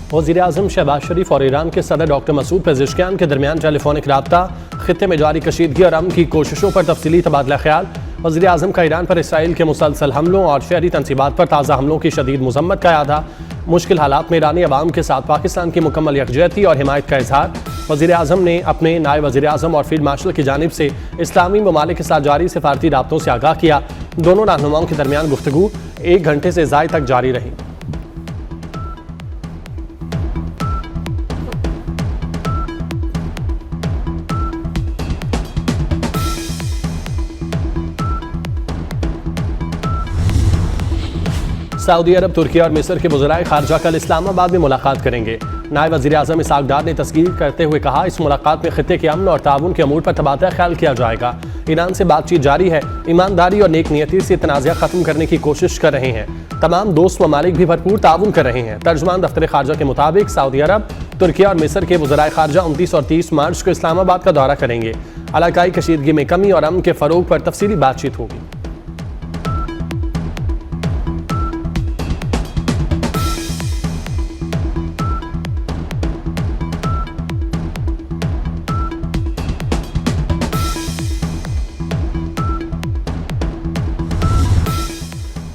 वज़ीर-ए-आज़म शहबाज शरीफ और ईरान के सदर डॉक्टर मसूद पेज़ेश्कियान के दरमियान टेलीफोनिक राब्ता, खित्ते में जारी कशीदगी और अमन की कोशिशों पर तफसीली तबादला ख्याल। वज़ीर-ए-आज़म का ईरान पर इसराइल के मुसलसल हमलों और शहरी तनसीबात पर ताज़ा हमलों की शदीद मज़म्मत का यादा। मुश्किल हालात में ईरानी अवाम के साथ पाकिस्तान की मुकम्मल यकजहती और हिमायत का इजहार। वज़ीर-ए-आज़म ने अपने नायब वज़ीर-ए-आज़म और फील्ड मार्शल की जानिब से इस्लामी ममालिक के साथ जारी सिफारती राब्तों से आगाह किया। दोनों रहनुमाओं के दरमियान गुफ्तगू 1 घंटे से ज़ायद तक जारी रही। सऊदी अरब, तुर्की और मिस्र के वज़राए ख़ारजा कल इस्लामाबाद में मुलाकात करेंगे। नायब वज़ीर-ए-आज़म इसहाक़ डार ने तस्दीक करते हुए कहा, इस मुलाकात में खित्ते के अमन और ताउन के अमूर पर तबादला ख्याल किया जाएगा। ईरान से बातचीत जारी है, ईमानदारी और नेक नियति से तनाज़ा ख़त्म करने की कोशिश कर रहे हैं। तमाम दोस्त ममालिक भी भरपूर ताउन कर रहे हैं। तर्जुमान दफ्तर ख़ारजा के मुताबिक सऊदी अरब, तुर्की और मिस्र के वज़राए ख़ारजा 29 और 30 मार्च को इस्लामाबाद का दौरा करेंगे। इलाकाई कशीदगी में कमी और अमन के फ़रोग पर तफसीली बातचीत होगी।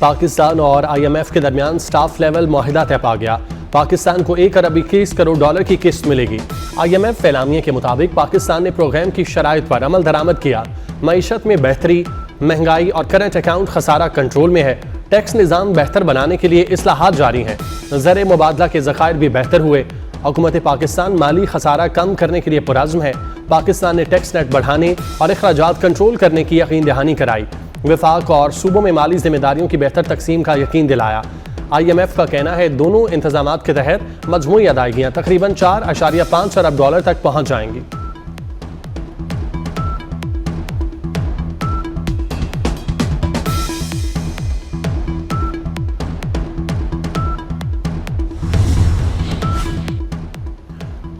पाकिस्तान और IMF के दरमियान स्टाफ लेवल मुआहिदा तय पा गया। पाकिस्तान को 1 अरब 21 करोड़ डॉलर की किस्त मिलेगी। IMF फैलामिया के मुताबिक पाकिस्तान ने प्रोग्राम की शराइत पर अमल दरामद किया। मईशत में बेहतरी, महंगाई और करंट अकाउंट खसारा कंट्रोल में है। टैक्स निज़ाम बेहतर बनाने के लिए इस्लाहात जारी हैं। ज़र मुबादला के ज़खायर भी बेहतर हुए। हुकूमत पाकिस्तान माली खसारा कम करने के लिए पुरज़्म है। पाकिस्तान ने टैक्स नेट बढ़ाने और अखराजात कंट्रोल करने की यकीन दहानी कराई। वफाक और सूबों में माली जिम्मेदारियों की बेहतर तकसीम का यकीन दिलाया। IMF का कहना है, दोनों इंतजामात के तहत मजमूई अदायगियाँ तकरीबन 4.5 अरब डॉलर तक पहुँच जाएंगी।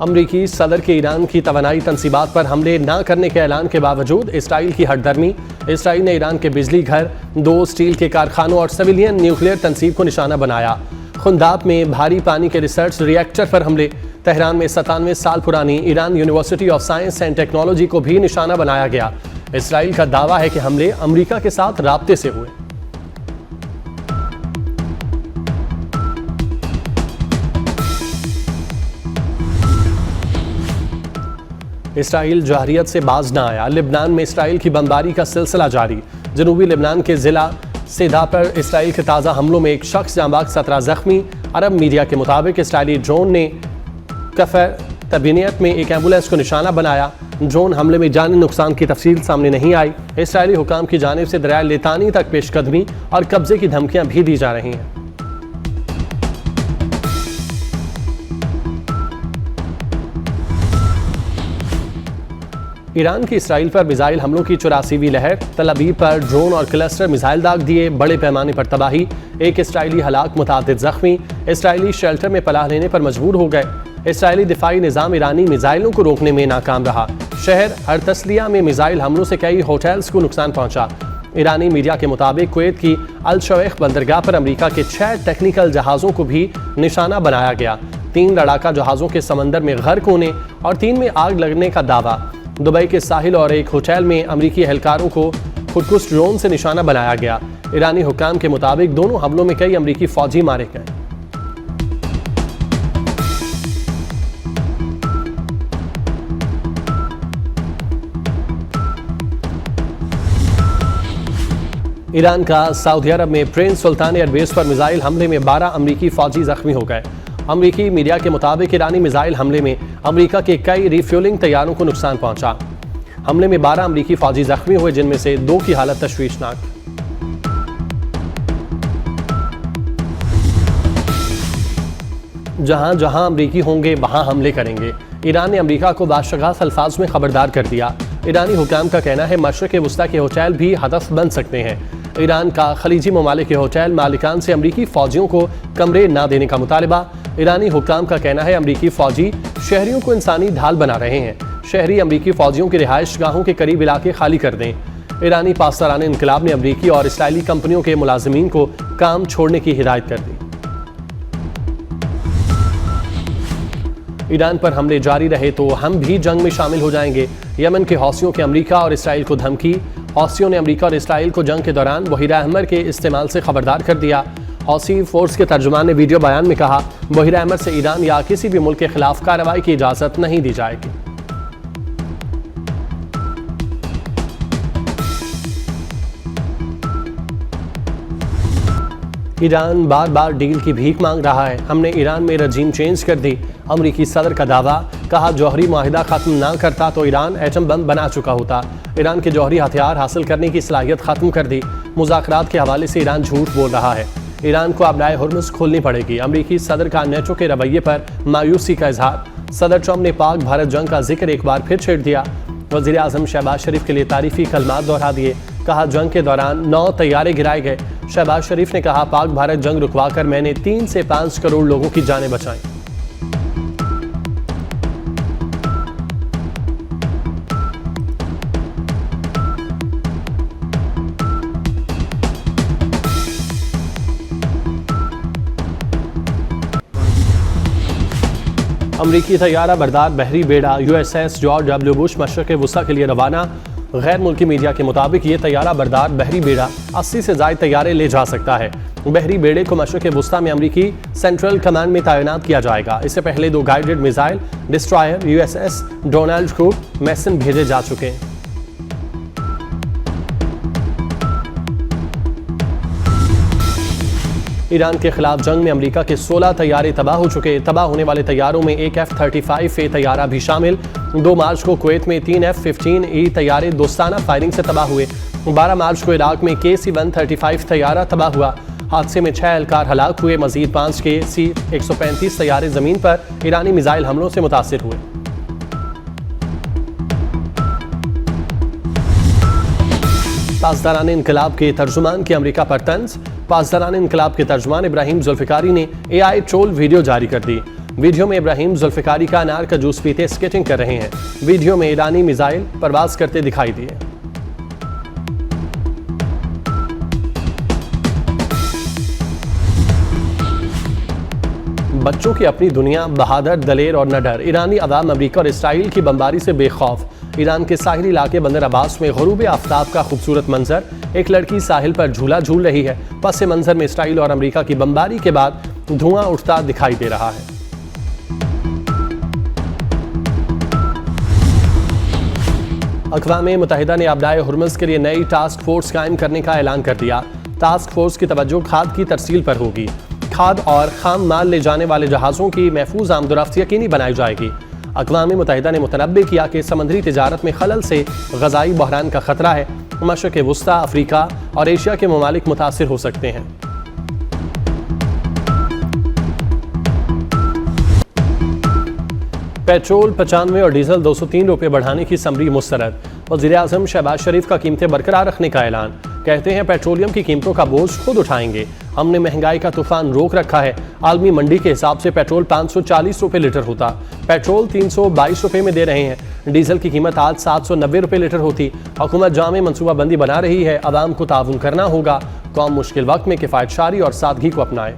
अमरीकी सदर के ईरान की तवानाई तनसीबात पर हमले न करने के ऐलान के बावजूद इसराइल की हटदर्मी। इसराइल ने ईरान के बिजली घर, 2 स्टील के कारखानों और सिविलियन न्यूक्लियर तनसीब को निशाना बनाया। खुंदाब में भारी पानी के रिसर्च रिएक्टर पर हमले। तेहरान में 97 साल पुरानी Iran university of science and technology को भी निशाना बनाया गया। इसराइल का दावा है कि हमले अमरीका के साथ राब्ते से हुए। इसराइल जहरियत से बाज न आया। लिबनान में इसराइल की बमबारी का सिलसिला जारी। जनूबी लिबनान के जिला सेदा पर इसराइल के ताज़ा हमलों में एक शख्स जांबाग, 17 जख्मी। अरब मीडिया के मुताबिक इसराइली ड्रोन ने कफर तबीनियत में एक एम्बुलेंस को निशाना बनाया। ड्रोन हमले में जानी नुकसान की तफसील सामने नहीं आई। इसराइली हुकाम की जानिब से दरिया लितानी तक पेशकदमी और कब्जे की धमकियाँ भी दी जा रही हैं। ईरान की इसराइल पर मिसाइल हमलों की 84वीं लहर। तल अवीव पर ड्रोन और क्लस्टर मिसाइल दाग दिए, बड़े पैमाने पर तबाही। एक इसराइली हलाक, मुतादिद जख्मी। इसराइली शेल्टर में पनाह लेने पर मजबूर हो गए। इसराइली दिफाई निज़ाम ईरानी मिसाइलों को रोकने में नाकाम रहा। शहर अर्तसलिया में मिसाइल हमलों से कई होटल्स को नुकसान पहुंचा। ईरानी मीडिया के मुताबिक कुवैत की अल शवेख बंदरगाह पर अमरीका के 6 टेक्निकल जहाज़ों को भी निशाना बनाया गया। 3 लड़ाका जहाज़ों के समंदर में गर्क होने और 3 में आग लगने का दावा। दुबई के साहिल और एक होटल में अमरीकी एहलकारों को खुदकुश ड्रोन से निशाना बनाया गया। ईरानी हुकाम के मुताबिक दोनों हमलों में कई अमरीकी फौजी मारे गए। ईरान का सऊदी अरब में प्रिंस सुल्तान एयरबेस पर मिसाइल हमले में 12 अमरीकी फौजी जख्मी हो गए। अमरीकी मीडिया के मुताबिक ईरानी मिसाइल हमले में अमरीका के कई रिफ्यूलिंग तैयारों को नुकसान पहुंचा। हमले में 12 अमरीकी फौजी जख्मी हुए, जिनमें से 2 की हालत तशवीशनाक। जहां जहां अमरीकी होंगे वहां हमले करेंगे। ईरान ने अमरीका को बादशागाह अल्फाज में खबरदार कर दिया। ईरानी हुकाम का कहना है, मशरिक़ वुस्ता के होटल भी हदफ बन सकते हैं। ईरान का खलीजी ममालिक के होटल मालिकान से अमरीकी फौजियों को कमरे न देने का मुतालबा। ईरानी हुकाम का कहना है, अमरीकी फौजी शहरियों को इंसानी ढाल बना रहे हैं। शहरी अमरीकी फौजियों की रिहाइश गाहों के करीब इलाके खाली कर दें। ईरानी पासदारान इनकलाब ने अमरीकी और इसराइली कंपनियों के मुलाजिमीन को काम छोड़ने की हिदायत कर दी। ईरान पर हमले जारी रहे तो हम भी जंग में शामिल हो जाएंगे। यमन के हौसियों के अमेरिका और इसराइल को धमकी। हौसियों ने अमेरिका और इसराइल को जंग के दौरान बहिरा अहमर के इस्तेमाल से खबरदार कर दिया। हौसी फोर्स के तर्जुमान ने वीडियो बयान में कहा, बहिरा अहमर से ईरान या किसी भी मुल्क के खिलाफ कार्रवाई की इजाजत नहीं दी जाएगी। ईरान बार बार डील की भीख मांग रहा है। हमने ईरान में रजीम चेंज कर दी। अमरीकी सदर का दावा। कहा, जौहरी माहिदा खत्म ना करता तो ईरान एटम बम बना चुका होता। ईरान के जौहरी हथियार हासिल करने की सलाहियत खत्म कर दी। मुज़ाकरात के हवाले से ईरान झूठ बोल रहा है। ईरान को अब हुर्मुज़ खोलनी पड़ेगी। अमरीकी सदर का नेटो के रवैये पर मायूसी का इजहार। सदर ट्रंप ने पाक भारत जंग का जिक्र एक बार फिर छेड़ दिया। वज़ीर आज़म शहबाज शरीफ के लिए तारीफी कलमात दोहरा दिए। कहा, जंग के दौरान 9 तैयारे गिराए गए। शहबाज शरीफ ने कहा, पाक भारत जंग रुकवाकर मैंने 3 से 5 करोड़ लोगों की जानें बचाई। अमरीकी तैयारा बरदार बहरी बेड़ा USS जॉर्ज W बुश मशरक़ वुस्ता के लिए रवाना। गैर मुल्की मीडिया के मुताबिक ये तैयारा बरदार बहरी बेड़ा 80 से ज़ायद तैयारे ले जा सकता है। बहरी बेड़े को मशरक़ वुस्ता में अमरीकी सेंट्रल कमांड में तैनात किया जाएगा। इससे पहले 2 guided missile destroyer USS Donald कूक मैसन भेजे जा चुके हैं। ईरान के खिलाफ जंग में अमेरिका के 16 तैयारे तबाह हो चुके। तबाह होने वाले तैयारों में एक F-35A तैयारा भी शामिल। 2 मार्च को कुवैत में 3 F-15E तैयारे दोस्ताना फायरिंग से तबाह हुए। 12 मार्च को इराक में KC-135 तैयारा तबाह हुआ। हादसे में 6 एहलकार हलाक हुए। मजीद 5 KC-135 तैयारे जमीन पर ईरानी मिसाइल हमलों से मुतासिर हुए। पासदारान इनकलाब के तर्जुमान की अमेरिका पर तंज। पासदारान इनकलाब के तर्जुमान इब्राहिम जुल्फिकारी ने AI ट्रोल वीडियो जारी कर दी। वीडियो में इब्राहिम जुल्फिकारी का अनार का जूस पीते स्केटिंग कर रहे हैं। वीडियो में ईरानी मिसाइल परवाज करते दिखाई दिए। बच्चों की अपनी दुनिया, बहादुर, दलेर और नडर। ईरानी अवाम अमेरिका और इसराइल की बमबारी से बेखौफ। ईरान के साहिली इलाके बंदर अब्बास में गरूब आफ्ताब का खूबसूरत मंजर। एक लड़की साहिल पर झूला झूल रही है। पस मंजर में इसराइल और अमेरिका की बमबारी के बाद धुआं उठता दिखाई दे रहा है। अक़वाम मुत्तहिदा ने आपदाए हुर्मुज़ के लिए नई टास्क फोर्स कायम करने का ऐलान कर दिया। टास्क फोर्स की तवज्जो खाद की तरसील पर होगी। खाद और खाम माल ले जाने वाले जहाज़ों की महफूज आमदोरफ्त यकीनी बनाई जाएगी। अक़वाम मुत्तहिदा ने मुतनब्बे किया कि समंदरी तिजारत में खलल से ग़ज़ाई बहरान का खतरा है। मशरक़ वुस्ता, अफ्रीका और एशिया के ममालिक मुतासिर हो सकते हैं। पेट्रोल 95 और डीजल 203 रुपये बढ़ाने की समरी मुस्तरद। वज़ीर आज़म शहबाज शरीफ का कीमतें बरकरार रखने का ऐलान। कहते हैं, पेट्रोलियम की कीमतों का बोझ खुद उठाएंगे। हमने महंगाई का तूफान रोक रखा है। आलमी मंडी के हिसाब से पेट्रोल 540 रुपये लीटर होता। पेट्रोल 322 रुपये में दे रहे हैं। डीजल की कीमत आज 790 रुपये लीटर होती। हुकूमत जामे मनसूबाबंदी बना रही है। अवाम को ताउन करना होगा। कौम मुश्किल वक्त में किफ़ायतशारी और सादगी को अपनाए।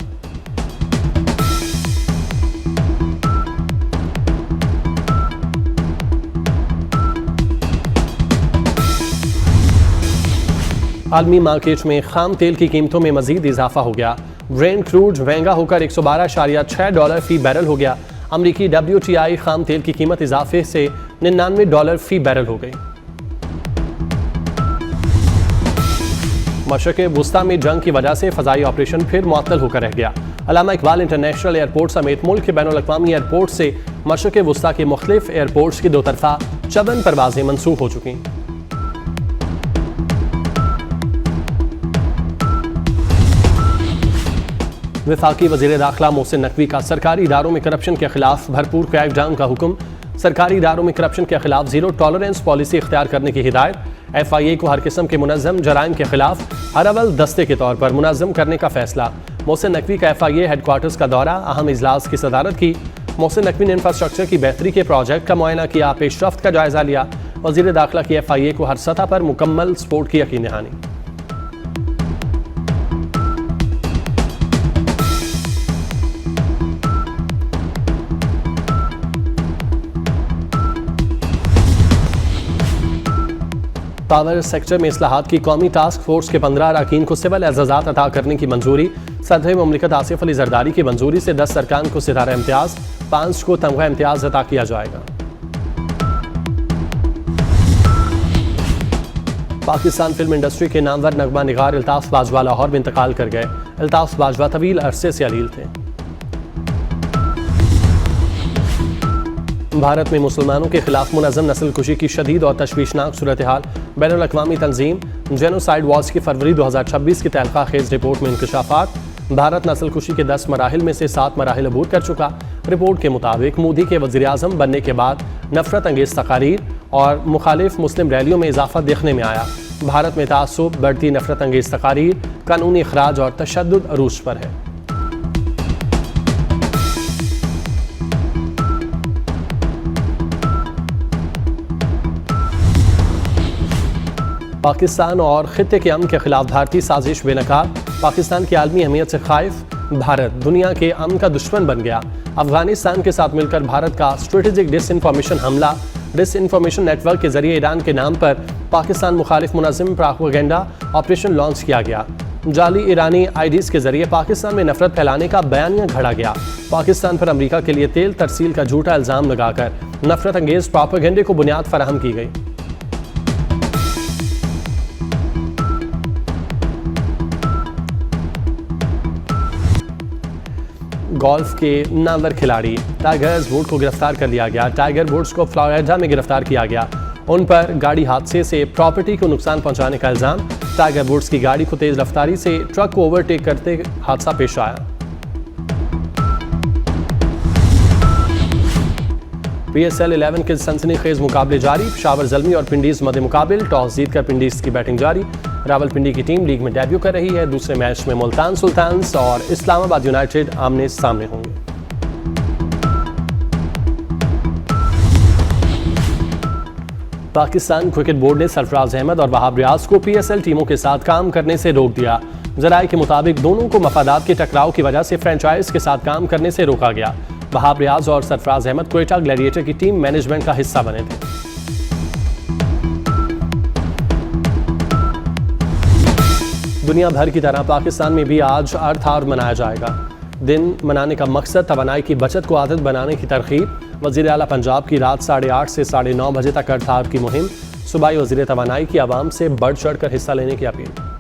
आलमी मार्केट में खाम तेल की कीमतों में मजीद इजाफा हो गया। ब्रेंट क्रूड महंगा होकर $112.6 फी बैरल हो गया। अमरीकी WTI खाम तेल की कीमत इजाफे से $99 फी बैरल हो गई। मशरक़ वुस्ता में जंग की वजह से फ़ज़ाई ऑपरेशन फिर मुअत्तल होकर रह गया। अल्लामा इकबाल इंटरनेशनल एयरपोर्ट समेत मुल्क के बैनुल-अक़वामी एयरपोर्ट से मशरक़ वुस्ता के मुख्तलिफ एयरपोर्ट्स की 2 तरफ़ा 54 परवाज़ें मनसूख हो चुकी। वफाकी वज़ीर दाखिला मोहसिन नकवी का सरकारी इदारों में करप्शन के खिलाफ भरपूर क्रैकडाउन का हुक्म। सरकारी इदारों में करप्शन के खिलाफ ज़ीरो टॉलरेंस पॉलिसी इख्तियार करने की हिदायत। FIA को हर किस्म के मुनज़्ज़म जराइम के खिलाफ हर अवल दस्ते के तौर पर मुनज़्ज़म करने का फैसला। मोहसिन नकवी का FIA हेडक्वार्टर्स का दौरा, अहम इजलास की सदारत की। मोहसिन नकवी ने इंफ्रास्ट्रक्चर की बेहतरी के प्रोजेक्ट का मुआयना किया, पेशरफ्त का जायज़ा लिया। वज़ीर दाखिला की FIA को हर सतह पर मुकम्मल सपोर्ट की यकीन दहानी। पावर सेक्टर में इस्लाहात की कौमी टास्क फोर्स के 15 अरकान को सिविल एजाज़ात अता करने की मंजूरी। सदर मुमलिकत आसिफ अली जरदारी की मंजूरी से 10 अरकान को सितारा इम्तियाज़, 5 को तमगा इम्तियाज़ अता किया जाएगा। पाकिस्तान फिल्म इंडस्ट्री के नामवर नगमा निगार अल्ताफ बाजवा लाहौर में इंतकाल कर गए। अल्ताफ बाजवा तवील अरसे से अलील थे। भारत में मुसलमानों के खिलाफ मुनज़्ज़म नस्लकुशी की शदीद और तशवीशनाक सूरत हाल। बैनुल अक़वामी तंजीम जेनोसाइड वॉच की फरवरी 2026 की तहलका खेज रिपोर्ट में इंकशाफात। भारत नस्लकुशी के 10 मराहिल में से 7 मराहिल अबूर कर चुका। रिपोर्ट के मुताबिक मोदी के वज़ीर आज़म बनने के बाद नफरत अंगेज़ तकारीर और मुखालिफ मुस्लिम रैलियों में इजाफा देखने में आया। भारत में तासुब, बढ़ती नफरत अंगेज़ तकारीर, कानूनी अखराज और तशद्दुद अरूज पर है। पाकिस्तान और खित्ते के अमन के खिलाफ भारतीय साजिश बेनकाब। पाकिस्तान की आलमी अहमियत से खाइफ भारत दुनिया के अमन का दुश्मन बन गया। अफगानिस्तान के साथ मिलकर भारत का स्ट्रेटेजिक डिसइंफॉर्मेशन हमला। डिसइंफॉर्मेशन नेटवर्क के जरिए ईरान के नाम पर पाकिस्तान मुखालिफ मुनज़्ज़म प्रोपेगेंडा ऑपरेशन लॉन्च किया गया। जाली ईरानी आईडीज के जरिए पाकिस्तान में नफरत फैलाने का बयानिया घड़ा गया। पाकिस्तान पर अमेरिका के लिए तेल तरसील का झूठा इल्ज़ाम लगाकर नफरत अंगेज प्रोपेगेंडे को बुनियाद फराहम की गई। गोल्फ के नामवर खिलाड़ी टाइगर वुड्स को गिरफ्तार कर लिया गया। टाइगर वुड्स को फ्लोरिडा में गिरफ्तार किया गया। उन पर गाड़ी हादसे से प्रॉपर्टी को नुकसान पहुंचाने का इल्जाम। टाइगर वुड्स की गाड़ी को तेज रफ्तारी से ट्रक को ओवरटेक करते हादसा पेश आया। PSL 11 के सनसनीखेज मुकाबले जारी। पेशावर ज़ल्मी और पिंडीज मध्य मुकाबिल। टॉस जीतकर पिंडीज की बैटिंग जारी। रावलपिंडी की टीम लीग में डेब्यू कर रही है। दूसरे मैच में मुल्तान सुल्तान्स और इस्लामाबाद यूनाइटेड आमने सामने होंगे। पाकिस्तान क्रिकेट बोर्ड ने सरफराज अहमद और वहाब रियाज को PSL टीमों के साथ काम करने से रोक दिया। जराये के मुताबिक दोनों को मफादात के टकराव की वजह से फ्रेंचाइज के साथ काम करने से रोका गया। वहाब रियाज और सरफराज अहमद क्वेटा ग्लैडिएटर की टीम मैनेजमेंट का हिस्सा बने थे। दुनिया भर की तरह पाकिस्तान में भी आज अर्थ आवर मनाया जाएगा। दिन मनाने का मकसद तवानाई की बचत को आदत बनाने की तरकीब। वज़ीर आला पंजाब की रात 8:30 से 9:30 बजे तक अर्थ आवर की मुहिम। सूबाई वज़ीर तवानाई की आवाम से बढ़ चढ़ कर हिस्सा लेने की अपील।